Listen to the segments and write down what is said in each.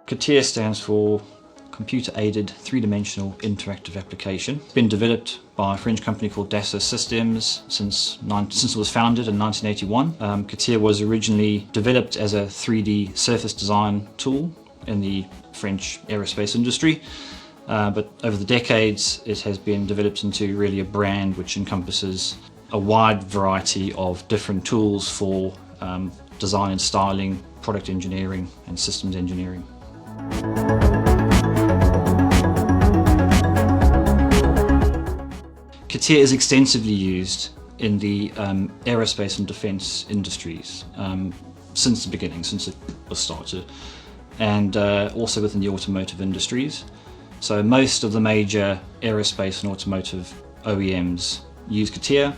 CATIA stands for Computer-Aided Three-Dimensional Interactive Application. It's been developed by a French company called Dassault Systems since it was founded in 1981. CATIA was originally developed as a 3D surface design tool in the French aerospace industry, but over the decades it has been developed into really a brand which encompasses a wide variety of different tools for design and styling, product engineering and systems engineering. CATIA is extensively used in the aerospace and defence industries since the beginning, since it was started, and also within the automotive industries. So most of the major aerospace and automotive OEMs use CATIA,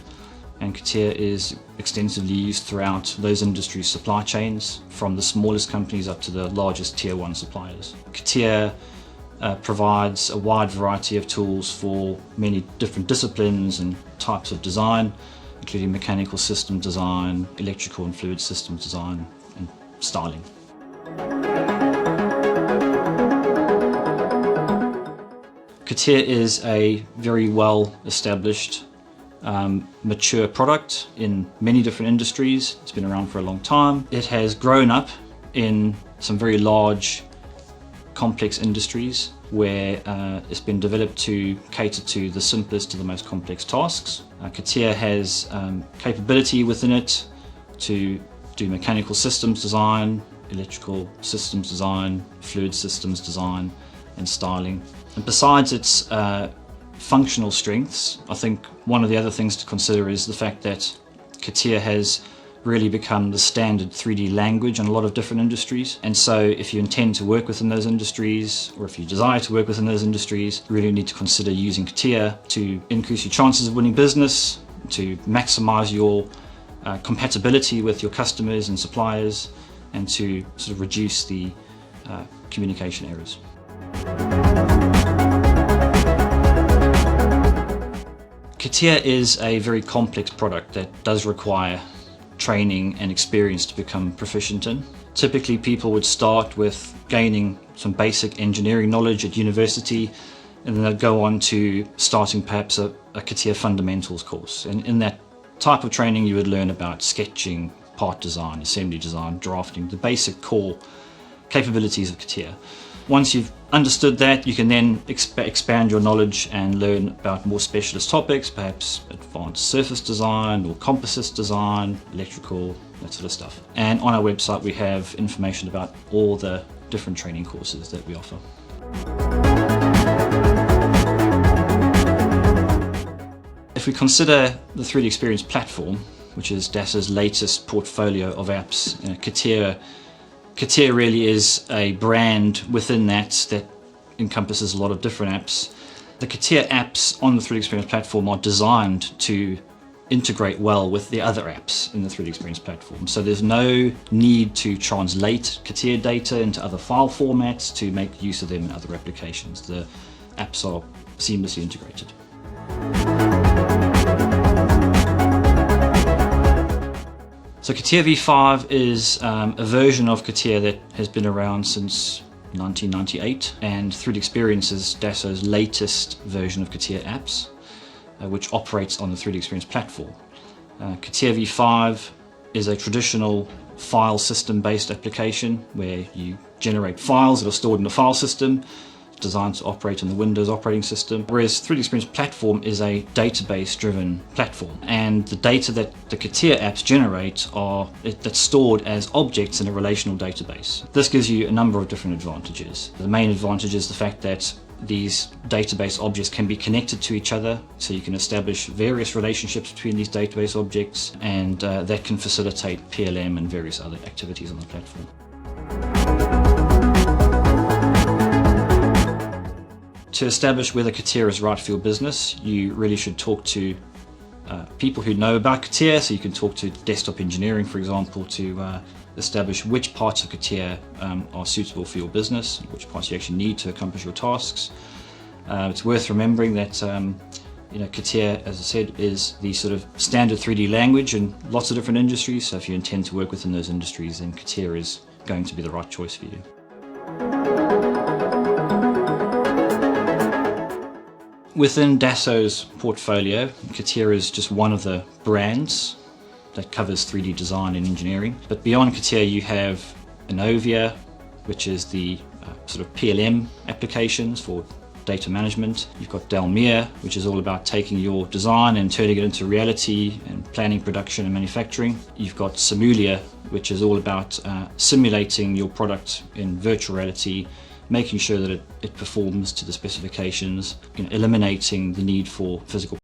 and CATIA is extensively used throughout those industries' supply chains, from the smallest companies up to the largest tier 1 suppliers. CATIA provides a wide variety of tools for many different disciplines and types of design, including mechanical system design, electrical and fluid systems design, and styling. CATIA is a very well established, mature product in many different industries. It's been around for a long time. It has grown up in some very large, complex industries where it's been developed to cater to the simplest to the most complex tasks. CATIA has capability within it to do mechanical systems design, electrical systems design, fluid systems design and styling. And besides its functional strengths, I think one of the other things to consider is the fact that CATIA has really become the standard 3D language in a lot of different industries. And so if you intend to work within those industries, or if you desire to work within those industries, you really need to consider using CATIA to increase your chances of winning business, to maximize your compatibility with your customers and suppliers, and to sort of reduce the communication errors. CATIA is a very complex product that does require training and experience to become proficient in. Typically people would start with gaining some basic engineering knowledge at university, and then they'd go on to starting perhaps a CATIA fundamentals course. And in that type of training you would learn about sketching, part design, assembly design, drafting, the basic core capabilities of CATIA. Once you've understood that, you can then expand your knowledge and learn about more specialist topics, perhaps advanced surface design or composites design, electrical, that sort of stuff. And on our website we have information about all the different training courses that we offer. If we consider the 3D Experience platform, which is Dassault's latest portfolio of apps, CATIA really is a brand within that encompasses a lot of different apps. The CATIA apps on the 3D Experience platform are designed to integrate well with the other apps in the 3D Experience platform. So there's no need to translate CATIA data into other file formats to make use of them in other applications. The apps are seamlessly integrated. So CATIA V5 is a version of CATIA that has been around since 1998, and 3D Experience is Dassault's latest version of CATIA apps, which operates on the 3D Experience platform. CATIA V5 is a traditional file system based application where you generate files that are stored in the file system, designed to operate on the Windows operating system, whereas 3D Experience platform is a database-driven platform, and the data that the CATIA apps generate that's stored as objects in a relational database. This gives you a number of different advantages. The main advantage is the fact that these database objects can be connected to each other, so you can establish various relationships between these database objects, and that can facilitate PLM and various other activities on the platform. To establish whether CATIA is right for your business, you really should talk to people who know about CATIA. So you can talk to desktop engineering, for example, to establish which parts of CATIA are suitable for your business, which parts you actually need to accomplish your tasks. It's worth remembering that You know, Catia, as I said, is the sort of standard 3D language in lots of different industries, so if you intend to work within those industries, then Catia is going to be the right choice for you. Within Dassault's portfolio, Catia is just one of the brands that covers 3D design and engineering. But beyond Catia you have Innovia, which is the sort of PLM applications for data management. You've got Delmere, which is all about taking your design and turning it into reality and planning production and manufacturing. You've got Simulia, which is all about simulating your product in virtual reality, making sure that it performs to the specifications, eliminating the need for physical